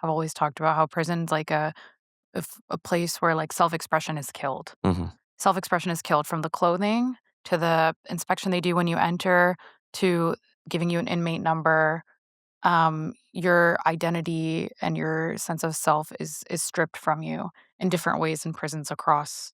have always talked about how prison's like a place where like self-expression is killed. hmm Self-expression is killed from the clothing to the inspection they do when you enter to giving you an inmate number. Your identity and your sense of self is stripped from you in different ways in prisons across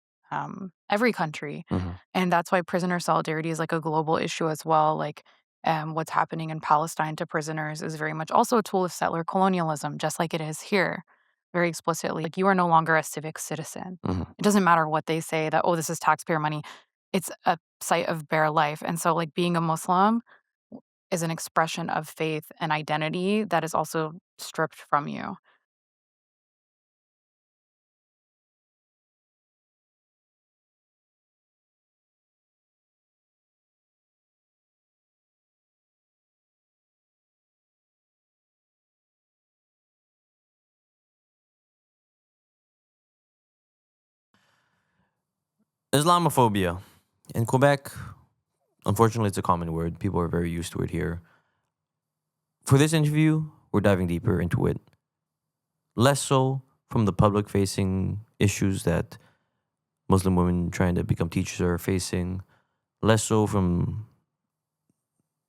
every country, hmm and that's why prisoner solidarity is like a global issue as well. Like, what's happening in Palestine to prisoners is very much also a tool of settler colonialism, just like it is here, very explicitly. Like, you are no longer a civic citizen. hmm It doesn't matter what they say that, oh, this is taxpayer money. It's a site of bare life, and so like being a Muslim is an expression of faith and identity that is also stripped from you. Islamophobia. In Quebec, unfortunately, it's a common word. People are very used to it here. For this interview, we're diving deeper into it. Less so from the public facing issues that Muslim women trying to become teachers are facing, less so from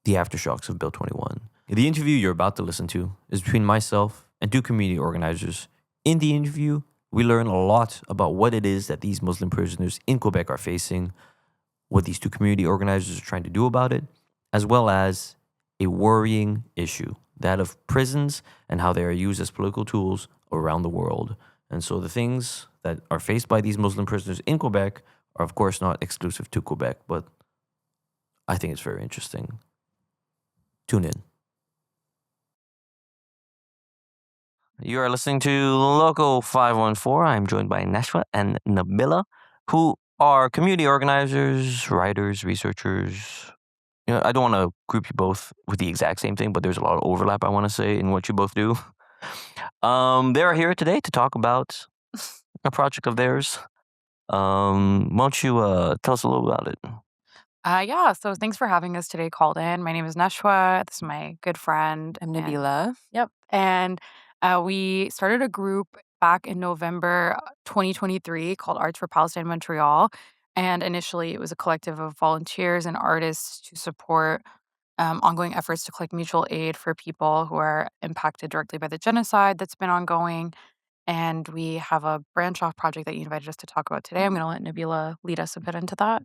the aftershocks of Bill 21. The interview you're about to listen to is between myself and two community organizers. In the interview, we learn a lot about what it is that these Muslim prisoners in Quebec are facing, what these two community organizers are trying to do about it, as well as a worrying issue, that of prisons and how they are used as political tools around the world. And so the things that are faced by these Muslim prisoners in Quebec are, of course, not exclusive to Quebec, but I think it's very interesting. Tune in. You are listening to Local 514. I'm joined by Nashwa and Nabeela, who are community organizers, writers, researchers. I don't want to group you both with the exact same thing, but there's a lot of overlap, I want to say, in what you both do. They're here today to talk about a project of theirs. Why don't you tell us a little about it? Yeah, so thanks for having us today, Kalden. My name is Nashwa. This is my good friend. I'm Nabeela. Yep. And we started a group back in November 2023 called Arts for Palestine Montreal. And initially, it was a collective of volunteers and artists to support ongoing efforts to collect mutual aid for people who are impacted directly by the genocide that's been ongoing. And we have a branch off project that you invited us to talk about today. I'm going to let Nabila lead us a bit into that.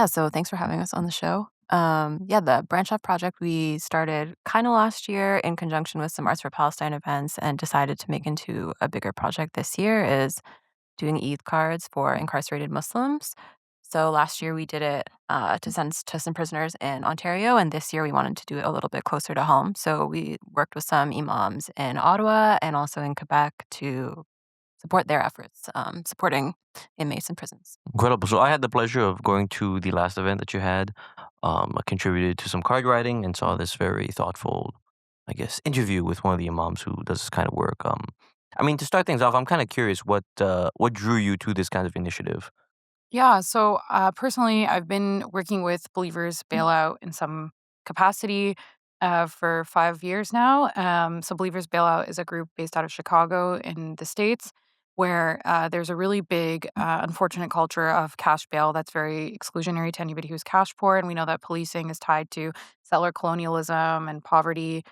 So thanks for having us on the show. The Branch Off Project we started kind of last year in conjunction with some Arts for Palestine events and decided to make into a bigger project this year is doing Eid cards for incarcerated Muslims. So last year we did it to send to some prisoners in Ontario, and this year we wanted to do it a little bit closer to home. So we worked with some imams in Ottawa and also in Quebec to support their efforts, supporting inmates in prisons. Incredible. So I had the pleasure of going to the last event that you had. I contributed to some card writing and saw this very thoughtful, I guess, interview with one of the imams who does this kind of work. To start things off, I'm kind of curious what drew you to this kind of initiative. Yeah, so personally, I've been working with Believers Bailout in some capacity for 5 years now. So, Believers Bailout is a group based out of Chicago in the States where there's a really big, unfortunate culture of cash bail that's very exclusionary to anybody who's cash poor. And we know that policing is tied to settler colonialism and poverty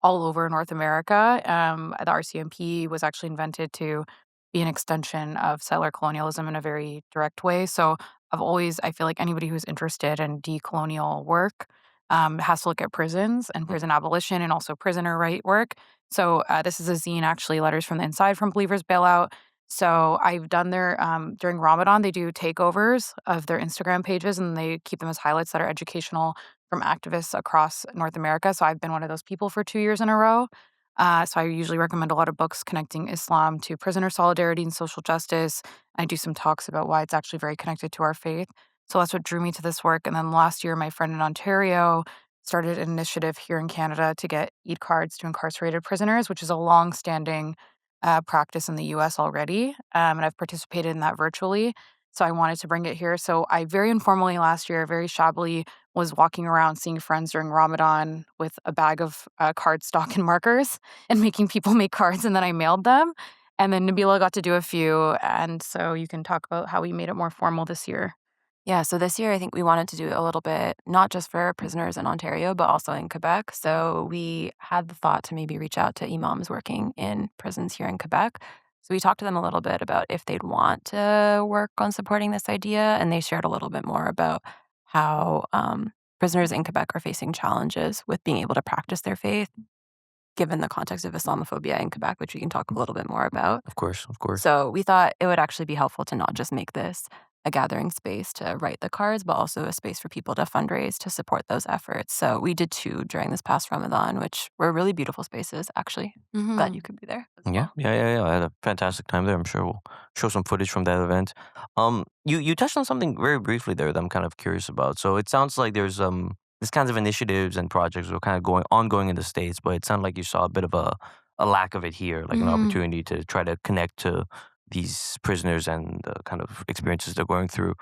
all over North America. The RCMP was actually invented to be an extension of settler colonialism in a very direct way. So I feel like anybody who's interested in decolonial work has to look at prisons and prison abolition and also prisoner right work. So this is a zine, actually, Letters from the Inside from Believers Bailout. So I've done their, during Ramadan, they do takeovers of their Instagram pages and they keep them as highlights that are educational from activists across North America. So I've been one of those people for 2 years in a row. So I usually recommend a lot of books connecting Islam to prisoner solidarity and social justice. I do some talks about why it's actually very connected to our faith. So that's what drew me to this work. And then last year, my friend in Ontario started an initiative here in Canada to get Eid cards to incarcerated prisoners, which is a long-standing practice in the U.S. already, and I've participated in that virtually. So I wanted to bring it here. So I very informally last year, very shabbily was walking around seeing friends during Ramadan with a bag of cardstock and markers and making people make cards, and then I mailed them. And then Nabila got to do a few, and so you can talk about how we made it more formal this year. Yeah, so this year I think we wanted to do a little bit, not just for prisoners in Ontario, but also in Quebec. So we had the thought to maybe reach out to imams working in prisons here in Quebec. So we talked to them a little bit about if they'd want to work on supporting this idea, and they shared a little bit more about how prisoners in Quebec are facing challenges with being able to practice their faith, given the context of Islamophobia in Quebec, which we can talk a little bit more about. Of course, of course. So we thought it would actually be helpful to not just make this a gathering space to write the cards, but also a space for people to fundraise to support those efforts. So we did two during this past Ramadan, which were really beautiful spaces, actually. Glad Hmm. you could be there as Yeah, well. yeah, yeah, yeah. I had a fantastic time there. I'm sure we'll show some footage from that event. You touched on something very briefly there that I'm kind of curious about. So it sounds like there's these kinds of initiatives and projects that are kind of going ongoing in the States, but it sounded like you saw a bit of a lack of it here, like an Hmm. opportunity to try to connect to these prisoners and the kind of experiences they're going through.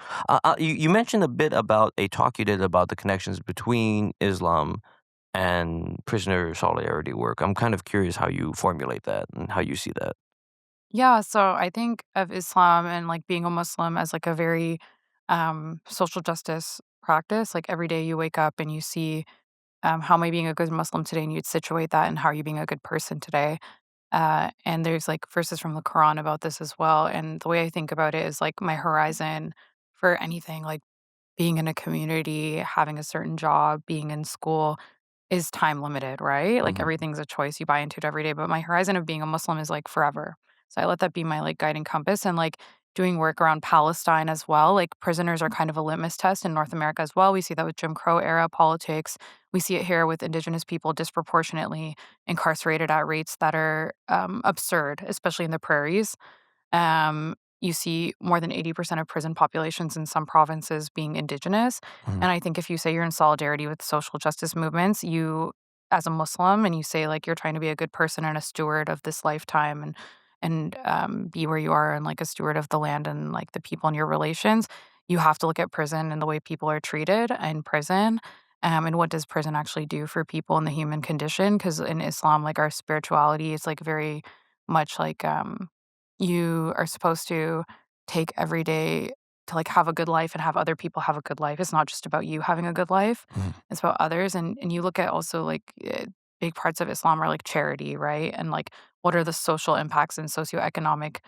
You mentioned a bit about a talk you did about the connections between Islam and prisoner solidarity work. I'm kind of curious how you formulate that and how you see that. Yeah, so I think of Islam and like being a Muslim as like a very social justice practice. Like every day you wake up and you see how am I being a good Muslim today, and you'd situate that and how are you being a good person today. And there's like verses from the Quran about this as well. And the way I think about it is like my horizon for anything, like being in a community, having a certain job, being in school is time limited, right? Like Mhm. everything's a choice you buy into it every day. But my horizon of being a Muslim is like forever. So I let that be my like guiding compass and like doing work around Palestine as well. Like prisoners are kind of a litmus test in North America as well. We see that with Jim Crow era politics. We see it here with Indigenous people disproportionately incarcerated at rates that are absurd, especially in the prairies. You see more than 80% of prison populations in some provinces being Indigenous. Mhm. And I think if you say you're in solidarity with social justice movements, you, as a Muslim, and you say like you're trying to be a good person and a steward of this lifetime and be where you are and like a steward of the land and like the people in your relations, you have to look at prison and the way people are treated in prison. And what does prison actually do for people in the human condition? Because in Islam, like our spirituality is like very much like you are supposed to take every day to, like, have a good life and have other people have a good life. It's not just about you having a good life, Mhm. it's about others, and you look at also, like, big parts of Islam are, like, charity, right? And, like, what are the social impacts and socioeconomic,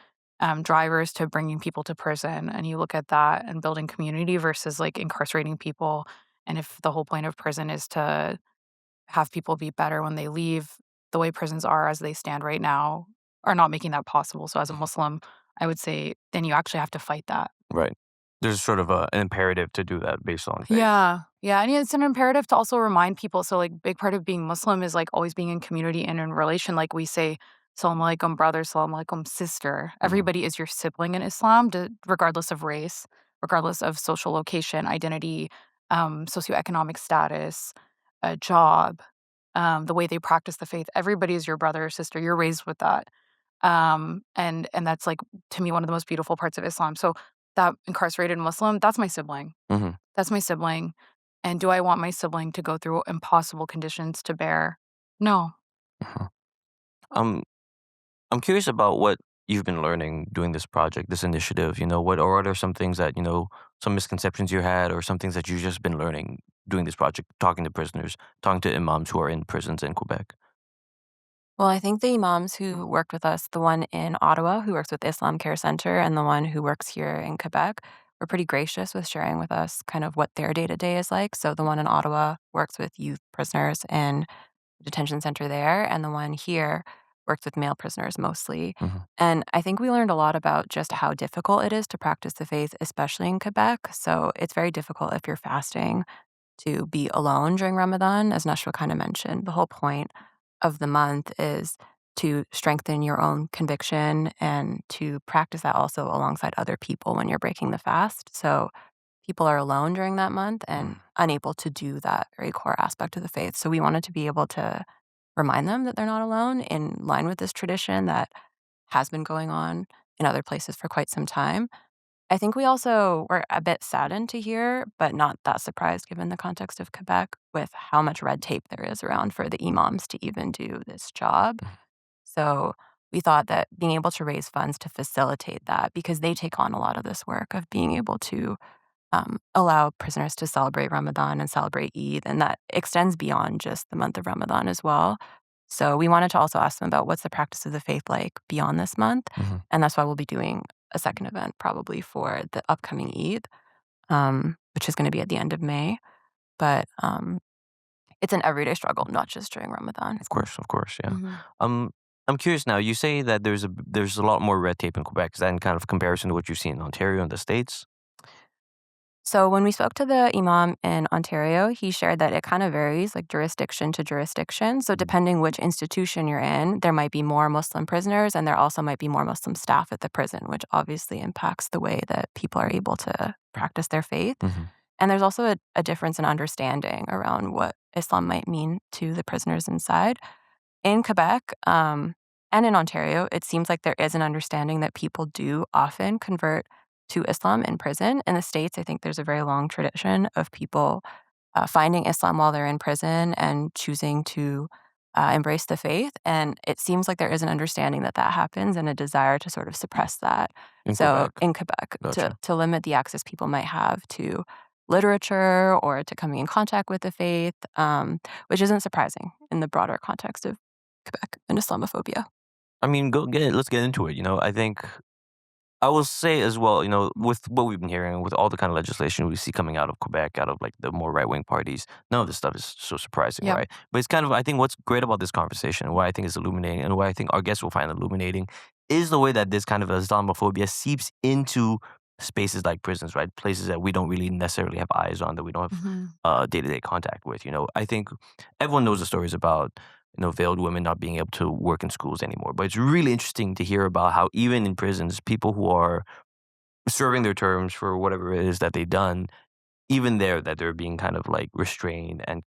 drivers to bringing people to prison? And you look at that and building community versus, like, incarcerating people, and if the whole point of prison is to have people be better when they leave, the way prisons are as they stand right now are not making that possible. So as a Muslim, I would say then you actually have to fight that. Right. There's sort of an imperative to do that based on faith. Yeah. Yeah. And it's an imperative to also remind people. So, like, big part of being Muslim is like always being in community and in relation. Like we say, Salam alaikum, brother, Salam alaikum, sister. Mhm. Everybody is your sibling in Islam, regardless of race, regardless of social location, identity, socioeconomic status, a job, the way they practice the faith. Everybody is your brother or sister. You're raised with that. And that's like to me one of the most beautiful parts of Islam. So that incarcerated Muslim, that's my sibling. Mhm. That's my sibling. And do I want my sibling to go through impossible conditions to bear? No. Mhm. Um, I'm curious about what you've been learning doing this project, this initiative. What are some things that some misconceptions you had, or some things that you've just been learning doing this project, talking to prisoners, talking to imams who are in prisons in Quebec. Well, I think the imams who worked with us, the one in Ottawa who works with Islam Care Center and the one who works here in Quebec, were pretty gracious with sharing with us kind of what their day to day is like. So the one in Ottawa works with youth prisoners in the detention center there, and the one here works with male prisoners mostly. Mhm. And I think we learned a lot about just how difficult it is to practice the faith, especially in Quebec. So it's very difficult if you're fasting to be alone during Ramadan, as Nashwa kind of mentioned. The whole point of the month is to strengthen your own conviction and to practice that also alongside other people when you're breaking the fast. So people are alone during that month and Mm. unable to do that very core aspect of the faith. So we wanted to be able to remind them that they're not alone in line with this tradition that has been going on in other places for quite some time. I think we also were a bit saddened to hear, but not that surprised given the context of Quebec with how much red tape there is around for the imams to even do this job. So we thought that being able to raise funds to facilitate that, because they take on a lot of this work of being able to allow prisoners to celebrate Ramadan and celebrate Eid, and that extends beyond just the month of Ramadan as well. So we wanted to also ask them about what's the practice of the faith like beyond this month, and that's why we'll be doing a second event probably for the upcoming Eid, which is going to be at the end of May. But it's an everyday struggle, not just during Ramadan. Of course, yeah. Mhm. I'm curious now. You say that there's a lot more red tape in Quebec. Is that in kind of comparison to what you see in Ontario and the States? So when we spoke to the imam in Ontario, he shared that it kind of varies like jurisdiction to jurisdiction. So depending which institution you're in, there might be more Muslim prisoners and there also might be more Muslim staff at the prison, which obviously impacts the way that people are able to practice their faith. And there's also a difference in understanding around what Islam might mean to the prisoners inside. In Quebec, and in Ontario, it seems like there is an understanding that people do often convert to Islam in prison. In the States, I think there's a very long tradition of people finding Islam while they're in prison and choosing to embrace the faith. And it seems like there is an understanding that that happens and a desire to sort of suppress that. In So Quebec. in Quebec, Gotcha. to limit the access people might have to literature or to coming in contact with the faith, which isn't surprising in the broader context of Quebec and Islamophobia. I mean, let's get into it. I think I will say as well, with what we've been hearing, with all the kind of legislation we see coming out of Quebec, out of like the more right wing parties, none of this stuff is so surprising, Yep. right? But it's kind of, I think what's great about this conversation, and why I think is illuminating, and why I think our guests will find illuminating, is the way that this kind of Islamophobia seeps into spaces like prisons, right? Places that we don't really necessarily have eyes on, that we don't have Mhm. day-to-day contact with. I think everyone knows the stories about veiled women not being able to work in schools anymore. But it's really interesting to hear about how even in prisons, people who are serving their terms for whatever it is that they've done, even there, that they're being kind of like restrained and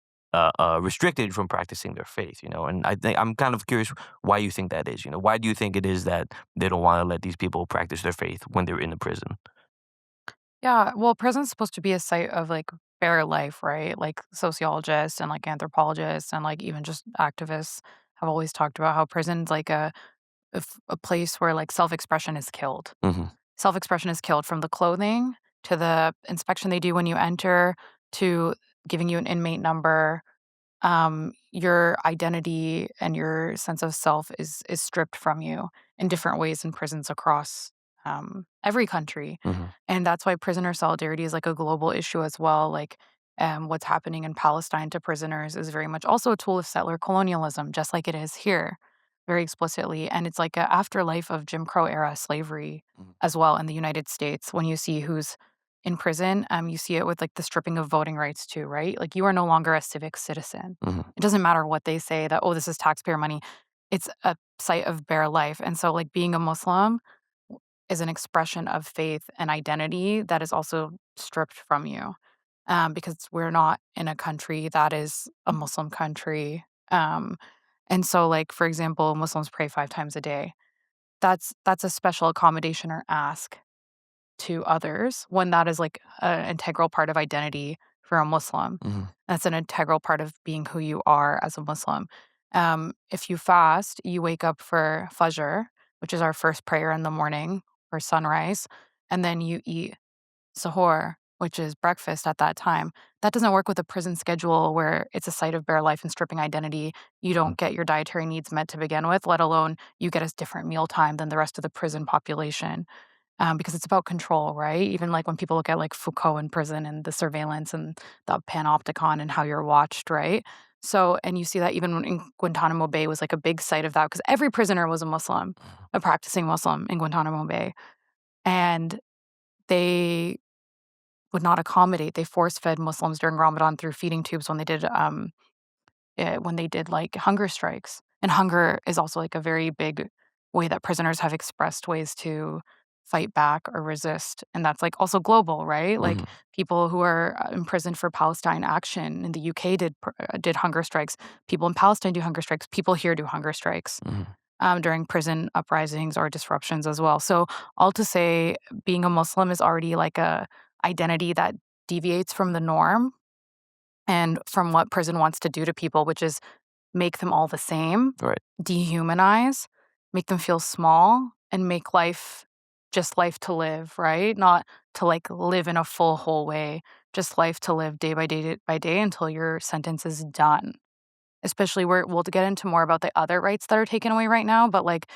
restricted from practicing their faith. And I think I'm kind of curious why you think that is. Why do you think it is that they don't want to let these people practice their faith when they're in the prison? Yeah, well, prison's supposed to be a site of, like, bare life, right? Like, sociologists and, like, anthropologists and, like, even just activists have always talked about how prison's like a place where, like, self-expression is killed. Hmm. Self-expression is killed from the clothing to the inspection they do when you enter to giving you an inmate number. Your identity and your sense of self is stripped from you in different ways in prisons across every country, Hmm. and that's why prisoner solidarity is like a global issue as well. Like, what's happening in Palestine to prisoners is very much also a tool of settler colonialism, just like it is here, very explicitly. And it's like a afterlife of Jim Crow era slavery as well in the United States. When you see who's in prison, you see it with like the stripping of voting rights too, right? Like you are no longer a civic citizen. Hmm. It doesn't matter what they say that, oh, this is taxpayer money. It's a site of bare life. And so like being a Muslim is an expression of faith and identity that is also stripped from you, because we're not in a country that is a Muslim country. Um, and so like, for example, Muslims pray 5 times a day. That's a special accommodation or ask to others when that is like an integral part of identity for a Muslim. Hmm. That's an integral part of being who you are as a Muslim. If you fast, you wake up for Fajr, which is our first prayer in the morning or sunrise, and then you eat sahur, which is breakfast at that time. That doesn't work with a prison schedule where it's a site of bare life and stripping identity. You don't get your dietary needs met to begin with, let alone you get a different meal time than the rest of the prison population, because it's about control, right? Even like when people look at like Foucault in prison and the surveillance and the panopticon and how you're watched, right? So, and you see that even in Guantanamo Bay was like a big site of that because every prisoner was a Muslim, a practicing Muslim in Guantanamo Bay. And they would not accommodate. They force fed Muslims during Ramadan through feeding tubes when they did like hunger strikes. And hunger is also like a very big way that prisoners have expressed ways to fight back or resist. And that's like also global, right? Like Hmm. people who are imprisoned for Palestine action in the UK did hunger strikes. People in Palestine do hunger strikes. People here do hunger strikes. during prison uprisings or disruptions as well. So all to say, being a Muslim is already like a identity that deviates from the norm and from what prison wants to do to people, which is make them all the same, Right. dehumanize, make them feel small, and make life just life to live, right? Not to like live in a full whole way, just life to live day by day until your sentence is done. Especially where we'll get into more about the other rights that are taken away right now, but like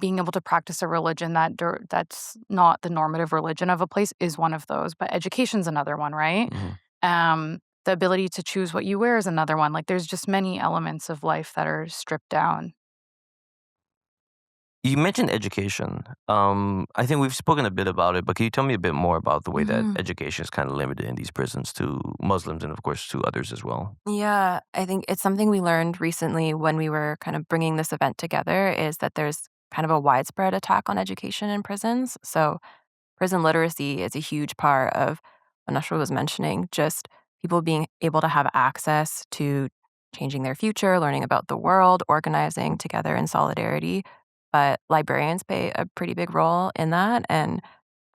being able to practice a religion that's not the normative religion of a place is one of those. But education's another one, right? Mhm. The ability to choose what you wear is another one. Like there's just many elements of life that are stripped down. You mentioned education. I think we've spoken a bit about it, but can you tell me a bit more about the way that Mhm. education is kind of limited in these prisons to Muslims and, of course, to others as well? Yeah, I think it's something we learned recently when we were kind of bringing this event together is that there's kind of a widespread attack on education in prisons. So prison literacy is a huge part of what Nashwa was mentioning, just people being able to have access to changing their future, learning about the world, organizing together in solidarity. But librarians play a pretty big role in that. And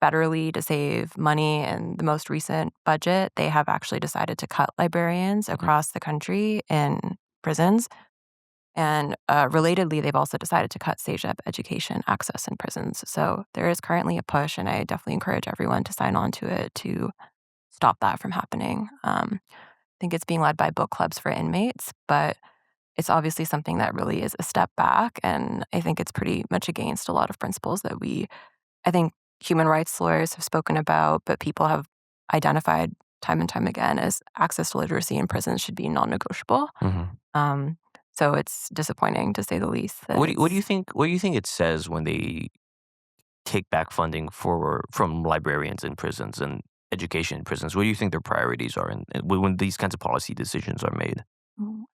federally, to save money in the most recent budget, they have actually decided to cut librarians Mhm. across the country in prisons. And relatedly, they've also decided to cut CEGEP education access in prisons. So there is currently a push, and I definitely encourage everyone to sign on to it to stop that from happening. I think it's being led by book clubs for inmates, but it's obviously something that really is a step back. And I think it's pretty much against a lot of principles that I think human rights lawyers have spoken about, but people have identified time and time again as access to literacy in prisons should be non-negotiable. Mhm. Um, so it's disappointing to say the least that What do you it's think? What do you think it says when they take back funding from librarians in prisons and education in prisons? What do you think their priorities are when these kinds of policy decisions are made?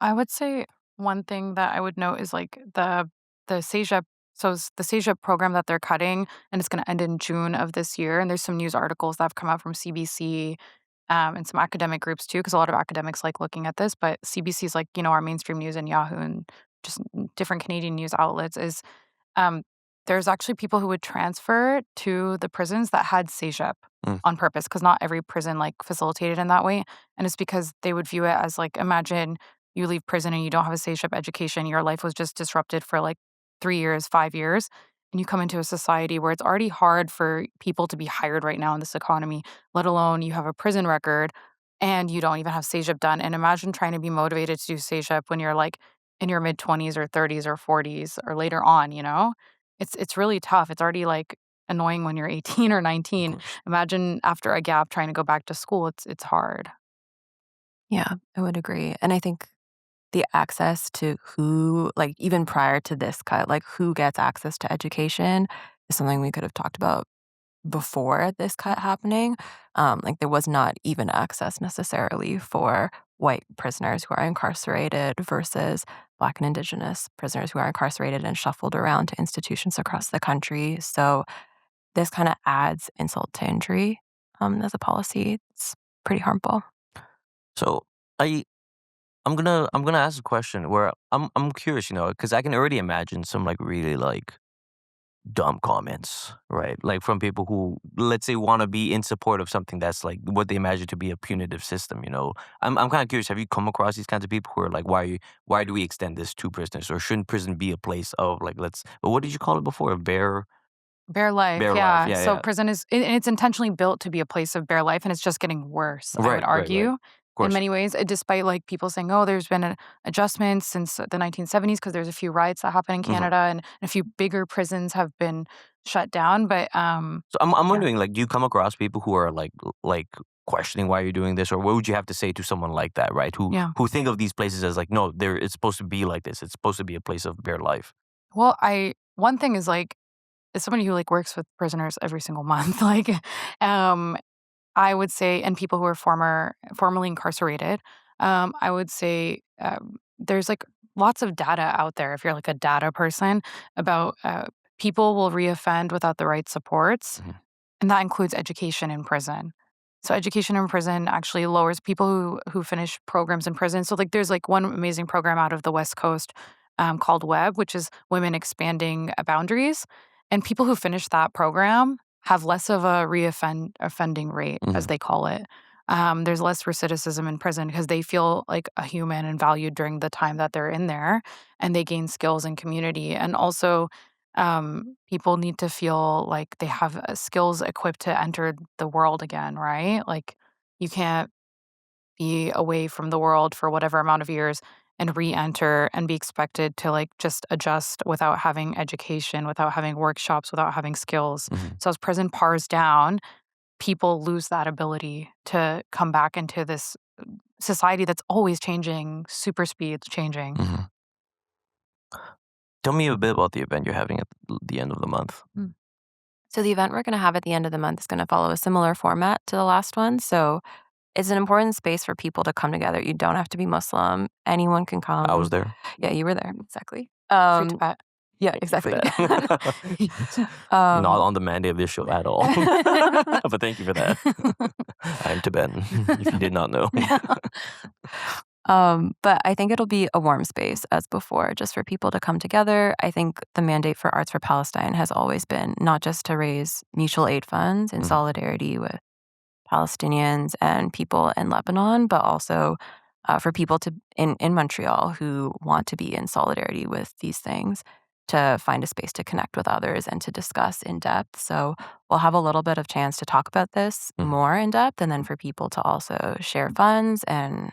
I would say one thing that I would note is like the CEGEP. The CEGEP program that they're cutting, and it's going to end in June of this year. And there's some news articles that have come out from CBC and some academic groups too, because a lot of academics like looking at this. But CBC is like our mainstream news and Yahoo and just different Canadian news outlets is um, there's actually people who would transfer to the prisons that had CEGEP Mm. on purpose, because not every prison, like, facilitated in that way, and it's because they would view it as, like, imagine you leave prison and you don't have a CEGEP education, your life was just disrupted for, like, 3 years, 5 years, and you come into a society where it's already hard for people to be hired right now in this economy, let alone you have a prison record and you don't even have CEGEP done, and imagine trying to be motivated to do CEGEP when you're, like, in your mid-20s or 30s or 40s or later on, you know? It's really tough. It's already, like, annoying when you're 18 or Of 19. course. Imagine after a gap trying to go back to school, it's hard. yeah, I would agree. And I think the access to who, like even prior to this cut, like who gets access to education is something we could have talked about before this cut happening. Like there was not even access necessarily for white prisoners who are incarcerated versus Black and Indigenous prisoners who are incarcerated and shuffled around to institutions across the country. So this kind of adds insult to injury as a policy. It's pretty harmful. So I I'm gonna ask a question where I'm curious, because I can already imagine some like really like dumb comments, right? Like from people who, let's say, want to be in support of something that's like what they imagine to be a punitive system. I'm kind of curious. Have you come across these kinds of people who are like, why do we extend this to prisoners, or shouldn't prison be a place of like, but what did you call it before? A Bare life, bare life. yeah. Yeah, So yeah. prison and it's intentionally built to be a place of bare life, and it's just getting worse, I would Right, right, right. argue, Of in course. many ways, despite, like, people saying, "Oh, there's been a adjustments since the 1970s because there's a few riots that happened in Hmm. Canada, and a few bigger prisons have been shut down," but, So I'm yeah. wondering, like, do you come across people who are like questioning why you're doing this, or what would you have to say to someone like that, right? Who Yeah. who think of these places as like, no, it's supposed to be like this. It's supposed to be a place of bare life. Well, I one thing is, like, as somebody who, like, works with prisoners every single month, like, um I would say and people who are formerly incarcerated, I would say, there's, like, lots of data out there if you're, like, a data person about, people will reoffend without the right supports, Mhm. and that includes education in prison. So education in prison actually lowers people who finish programs in prison. So, like, there's, like, one amazing program out of the West Coast, called WEB, which is Women Expanding Boundaries. And people who finish that program have less of a offending rate, as they call it. There's less recidivism in prison because they feel like a human and valued during the time that they're in there, and they gain skills and community. And also, people need to feel like they have skills equipped to enter the world again, right? Like, you can't be away from the world for whatever amount of years and re-enter and be expected to like just adjust without having education, without having workshops, without having skills. So as prison pars down, people lose that ability to come back into this society that's always changing, super speed changing. Tell me a bit about the event you're having at the end of the month. So the event we're going to have at the end of the month is going to follow a similar format to the last one. So it's an important space for people to come together. You don't have to be Muslim. Anyone can come. I was there. Yeah, you were there. Exactly. Free to bet. Yeah, exactly. Not on the mandate of this show at all. But thank you for that. I'm Tibetan, if you did not know. But I think it'll be a warm space as before, just for people to come together. I think the mandate for Arts for Palestine has always been not just to raise mutual aid funds in solidarity with Palestinians and people in Lebanon, but also for people in Montreal who want to be in solidarity with these things, to find a space to connect with others and to discuss in depth. So we'll have a little bit of chance to talk about this more in depth, and then for people to also share funds and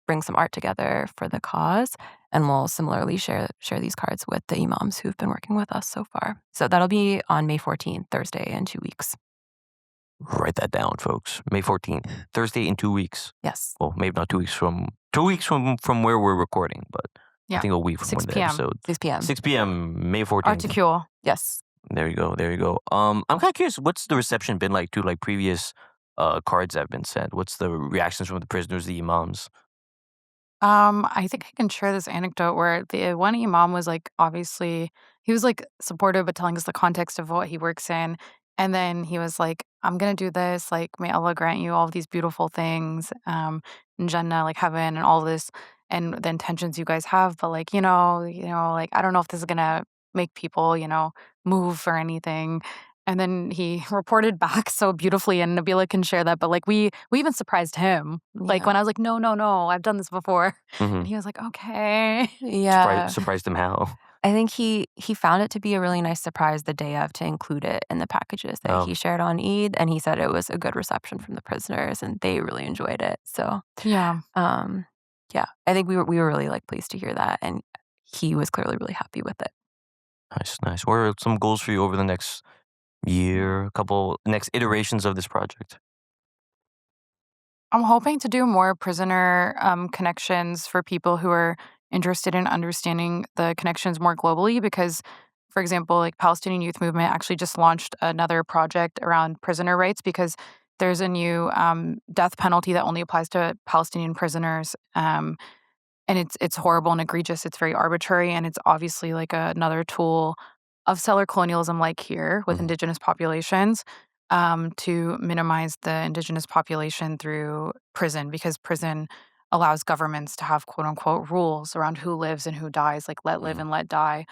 bring some art together for the cause. And we'll similarly share these cards with the imams who've been working with us so far. So that'll be on May 14th, Thursday, in 2 weeks. Write that down, folks. May 14th, Thursday in 2 weeks. Yes. Well, maybe not 2 weeks from 2 weeks from where we're recording, but I think a week from 6 when the p.m. episode. 6 p.m. 6 p.m. May 14th. Articule. Yes. There you go. There you go. I'm kind of curious. What's the reception been like to like previous cards that have been sent? What's the reactions from the prisoners, the imams? I think I can share this anecdote where the one imam was like, obviously, he was like supportive, but telling us the context of what he works in. And then he was like, I'm going to do this. Like, may Allah grant you all of these beautiful things, in Jannah, like heaven and all this, and the intentions you guys have. But like, like, I don't know if this is going to make people, move or anything. And then he reported back so beautifully, and Nabeela can share that. But like we even surprised him. Like when I was like, no, I've done this before, and he was like, okay, Yeah. Surprised him how? I think he found it to be a really nice surprise the day of to include it in the packages that he shared on Eid, and he said it was a good reception from the prisoners, and they really enjoyed it. So yeah. I think we were really like pleased to hear that, and he was clearly really happy with it. Nice. What are some goals for you over the next year, next iterations of this project? I'm hoping to do more prisoner connections for people who are interested in understanding the connections more globally because, for example, like Palestinian Youth Movement actually just launched another project around prisoner rights because there's a new death penalty that only applies to Palestinian prisoners. And it's horrible and egregious. It's very arbitrary, and it's obviously like another tool of settler colonialism, like here with Indigenous populations, to minimize the Indigenous population through prison, because prison allows governments to have quote unquote rules around who lives and who dies, like let live and let die.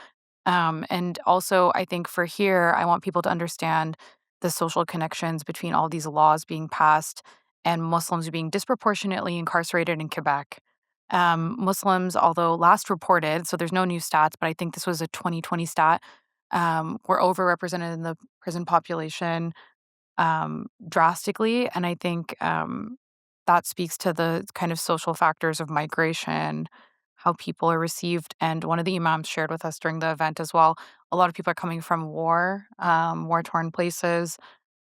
And also, I think for here, I want people to understand the social connections between all these laws being passed and Muslims being disproportionately incarcerated in Quebec. Muslims, although last reported, so there's no new stats, but I think this was a 2020 stat, were overrepresented in the prison population drastically. And I think that speaks to the kind of social factors of migration, how people are received. And one of the imams shared with us during the event as well, a lot of people are coming from war-torn places.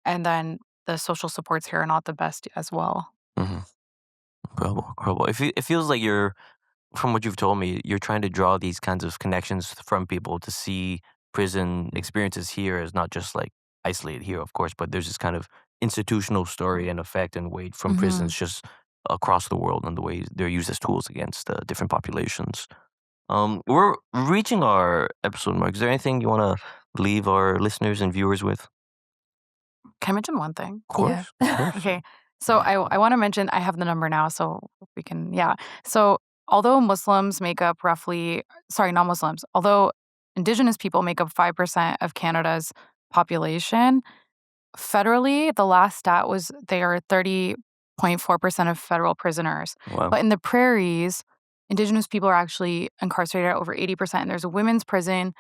And then the social supports here are not the best as well. Incredible. It feels like from what you've told me, you're trying to draw these kinds of connections from people to see prison experiences here as not just like isolated here, of course, but there's this kind of institutional story and effect and weight from prisons just across the world and the way they're used as tools against different populations. We're reaching our episode mark. Is there anything you want to leave our listeners and viewers with? Can I mention one thing? Of course. Okay. So I want to mention, I have the number now, so we can, So although Muslims make up not Muslims, although Indigenous people make up 5% of Canada's population, federally, the last stat was they are 30.4% of federal prisoners. Wow. But in the prairies, Indigenous people are actually incarcerated at over 80%. And there's a women's prison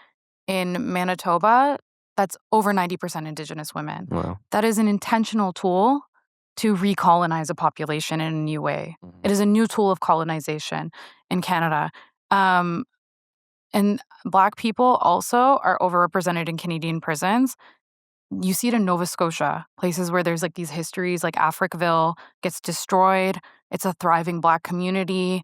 in Manitoba that's over 90% Indigenous women. Wow. That is an intentional tool to recolonize a population in a new way. Mm-hmm. It is a new tool of colonization in Canada. And Black people also are overrepresented in Canadian prisons. You see it in Nova Scotia, places where there's like these histories, like Africville gets destroyed. It's a thriving Black community.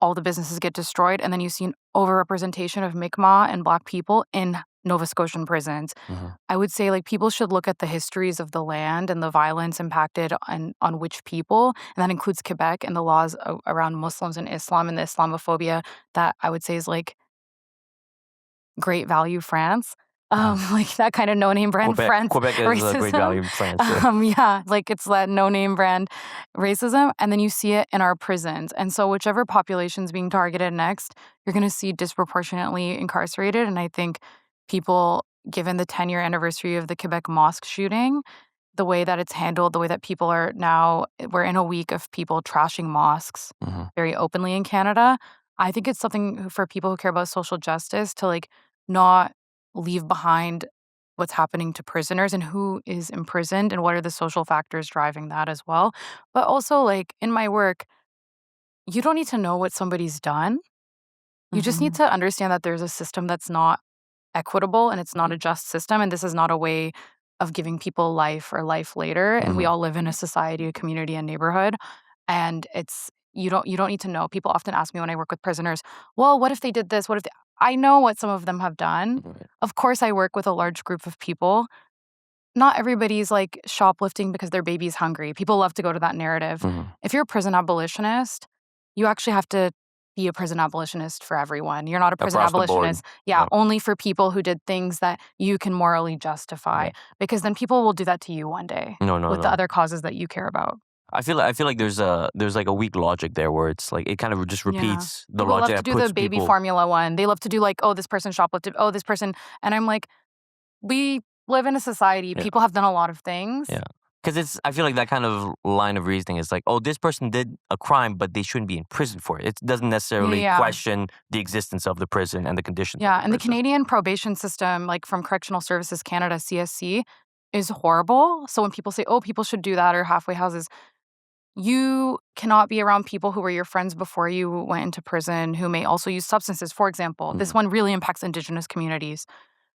All the businesses get destroyed. And then you see an overrepresentation of Mi'kmaq and Black people in Nova Scotian prisons. Mm-hmm. I would say like people should look at the histories of the land and the violence impacted on which people. And that includes Quebec and the laws around Muslims and Islam and the Islamophobia that I would say is like great value France. Like that kind of no-name brand France Quebec is racism. a great value in France. Yeah, like it's that no-name brand racism. And then you see it in our prisons. And so whichever population's being targeted next, you're going to see disproportionately incarcerated. And I think people, given the 10-year anniversary of the Quebec mosque shooting, the way that it's handled, the way that people are now, we're in a week of people trashing mosques very openly in Canada. I think it's something for people who care about social justice to like not leave behind what's happening to prisoners and who is imprisoned and what are the social factors driving that as well. But also like in my work, you don't need to know what somebody's done. You just need to understand that there's a system that's not equitable and it's not a just system. And this is not a way of giving people life or life later. And we all live in a society, a community, and neighborhood. And it's you don't need to know. People often ask me when I work with prisoners, well, what if they did this? What if I know what some of them have done. Of course, I work with a large group of people. Not everybody's like shoplifting because their baby's hungry. People love to go to that narrative. If you're a prison abolitionist, you actually have to be a prison abolitionist for everyone. You're not a prison Across the board. abolitionist. Yeah, only for people who did things that you can morally justify. Because then people will do that to you one day with the other causes that you care about. I feel like there's like a weak logic there where it's like it kind of just repeats the People logic love to that do puts the baby people. formula one. They love to do like, oh, this person shoplifted. Oh, this person. And I'm like, we live in a society. People have done a lot of things. Yeah. Because I feel like that kind of line of reasoning is like, oh, this person did a crime, but they shouldn't be in prison for it. It doesn't necessarily question the existence of the prison and the conditions. Yeah, of the and the prison. Canadian probation system, like from Correctional Services Canada, CSC, is horrible. So when people say, oh, people should do that or halfway houses, you cannot be around people who were your friends before you went into prison who may also use substances. For example, this one really impacts Indigenous communities.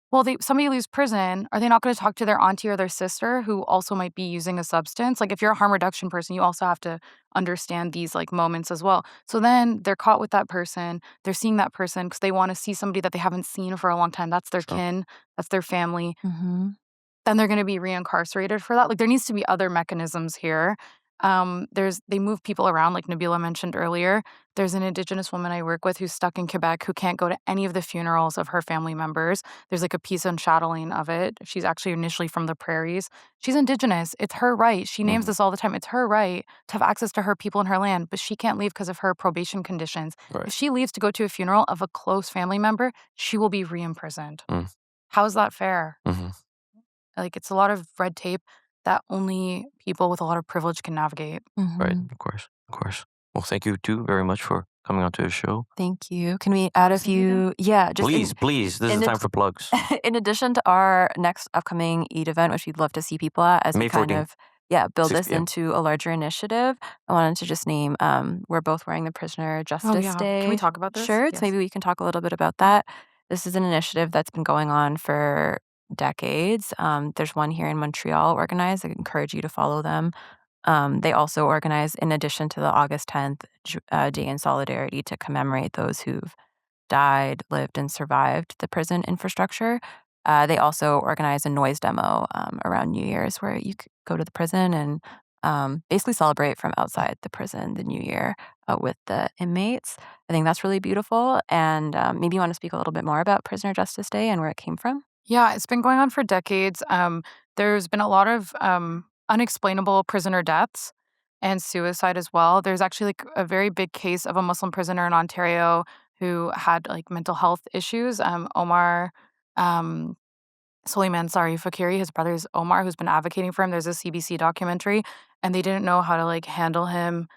Well, somebody leaves prison, are they not going to talk to their auntie or their sister who also might be using a substance? Like if you're a harm reduction person, you also have to understand these like moments as well. So then they're caught with that person. They're seeing that person because they want to see somebody that they haven't seen for a long time. That's their kin. That's their family. Then they're going to be reincarcerated for that. Like there needs to be other mechanisms here. They move people around, like Nabeela mentioned earlier. There's an Indigenous woman I work with who's stuck in Quebec who can't go to any of the funerals of her family members. There's like a piece on shadowing of it. She's actually initially from the prairies. She's Indigenous. It's her right. She names this all the time. It's her right to have access to her people and her land, but she can't leave because of her probation conditions. If she leaves to go to a funeral of a close family member, she will be re-imprisoned. How is that fair? Like it's a lot of red tape that only people with a lot of privilege can navigate. Right, of course. Well, thank you too very much for coming on to the show. Thank you. Can we add a few? Yeah, just Please. This is the time for plugs. In addition to our next upcoming Eid event, which we'd love to see people at, as May we kind 14th, of build 6 this p.m. into a larger initiative, I wanted to just name we're both wearing the Prisoner Justice Day. Can we talk about this? Shirts. Maybe we can talk a little bit about that. This is an initiative that's been going on for decades. There's one here in Montreal organized. I encourage you to follow them. They also organize, in addition to the August 10th Day in Solidarity to commemorate those who've died, lived, and survived the prison infrastructure. They also organize a noise demo around New Year's where you could go to the prison and basically celebrate from outside the prison the New Year with the inmates. I think that's really beautiful. And maybe you want to speak a little bit more about Prisoner Justice Day and where it came from? Yeah, it's been going on for decades. There's been a lot of unexplainable prisoner deaths. and suicide as well. There's actually like a very big case of a Muslim prisoner in Ontario who had like mental health issues. Omar Suleiman, sorry, Fakiri, his brother is Omar, who's been advocating for him. There's a CBC documentary, and they didn't know how to like handle him,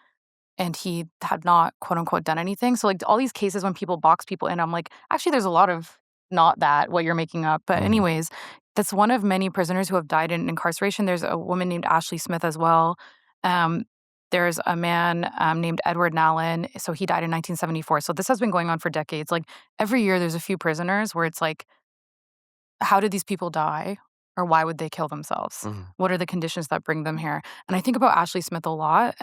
and he had not quote unquote done anything. So like all these cases when people box people in, I'm like, actually, there's a lot of not that what you're making up. But Mhm. anyways, that's one of many prisoners who have died in incarceration. There's a woman named Ashley Smith as well. Um, there's a man named Edward Nallen. So he died in 1974. So this has been going on for decades. Like every year, there's a few prisoners where it's like, how did these people die? Or why would they kill themselves? Mhm. What are the conditions that bring them here? And I think about Ashley Smith a lot.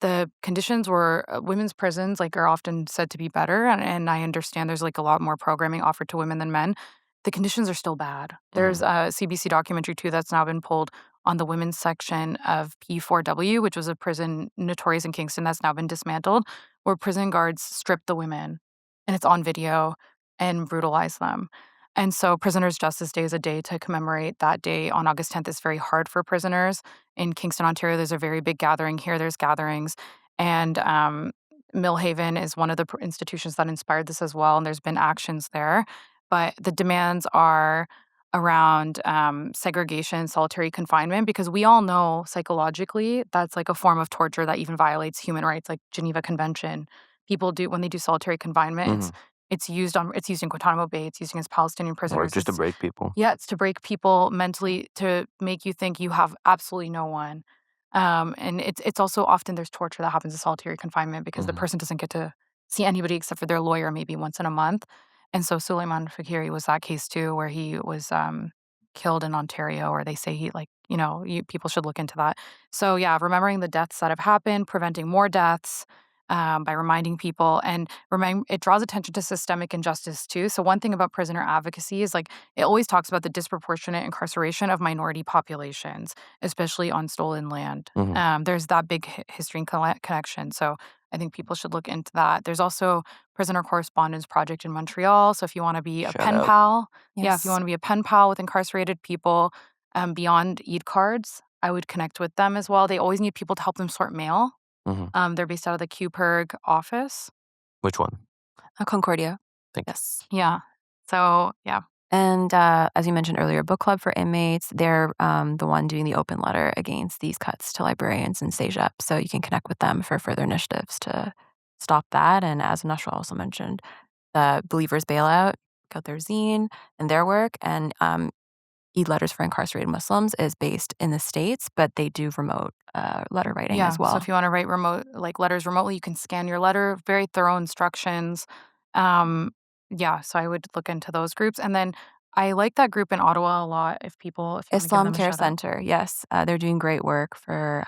The conditions were women's prisons like are often said to be better, and I understand there's like a lot more programming offered to women than men. The conditions are still bad. There's Mhm. a CBC documentary too that's now been pulled on the women's section of P4W, which was a prison notorious in Kingston that's now been dismantled, where prison guards stripped the women, and it's on video, and brutalize them. And so Prisoners Justice Day is a day to commemorate that day on August 10th. Is very hard for prisoners in Kingston, Ontario. There's a very big gathering here. There's gatherings, and Millhaven is one of the institutions that inspired this as well. And there's been actions there, but the demands are around segregation, solitary confinement, because we all know psychologically that's like a form of torture that even violates human rights, like Geneva Convention. People do when they do solitary confinement. Mhm. It's used in Guantanamo Bay. It's used against Palestinian Or prisoners. just to break people. Yeah, it's to break people mentally, to make you think you have absolutely no one. And it's also often there's torture that happens in solitary confinement because the Mhm. person doesn't get to see anybody except for their lawyer maybe once in a month. And so Suleiman Fakiri was that case too, where he was killed in Ontario, or they say he like, people should look into that. So yeah, remembering the deaths that have happened, preventing more deaths, by reminding people, and it draws attention to systemic injustice too. So one thing about prisoner advocacy is like it always talks about the disproportionate incarceration of minority populations, especially on stolen land. Mhm. There's that big history and connection. So I think people should look into that. There's also Prisoner Correspondence Project in Montreal. So if you want to be a Shout pen out. pal, yeah, if you Yes. want to be a pen pal with incarcerated people, beyond Eid Cards, I would connect with them as well. They always need people to help them sort mail. Mhm. They're based out of the QPerg office. Which one? Concordia. Thank you. Yes. Yeah. So, yeah. And as you mentioned earlier, book club for inmates, they're the one doing the open letter against these cuts to librarians and CEGEP. So you can connect with them for further initiatives to stop that. And as Nashwa also mentioned, the Believers Bailout, got their zine and their work. And Eid Letters for Incarcerated Muslims is based in the States, but they do remote letter writing Yeah. as So well. if you want to write letters remotely, you can scan your letter, very thorough instructions. Um, yeah. So I would look into those groups. And then I like that group in Ottawa a lot if you want to give Islam them a Care shout out. Center, yes. They're doing great work for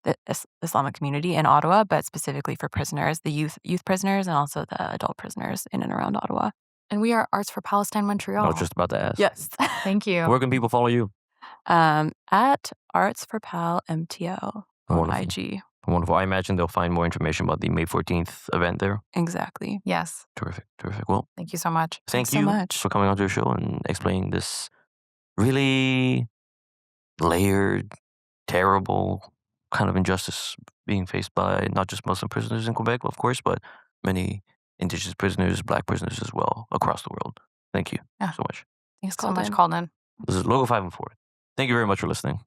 the Islamic community in Ottawa, but specifically for prisoners, the youth prisoners and also the adult prisoners in and around Ottawa. And we are Arts for Palestine I Montreal. was just about to ask. Yes. Thank you. Where can people follow you? At Arts for Pal MTL on Wonderful. IG. Wonderful. I imagine they'll find more information about the May 14th event there. Exactly. Yes. Terrific. Terrific. Well, Thank you so much. thank Thanks so you much. for coming onto the show and explaining this really layered, terrible kind of injustice being faced by not just Muslim prisoners in Quebec, of course, but many Indigenous prisoners, Black prisoners as well across the world. Thank you Yeah. so much. Thanks, So much, Kalden. Kalden. This is Logo 5 and 4. Thank you very much for listening.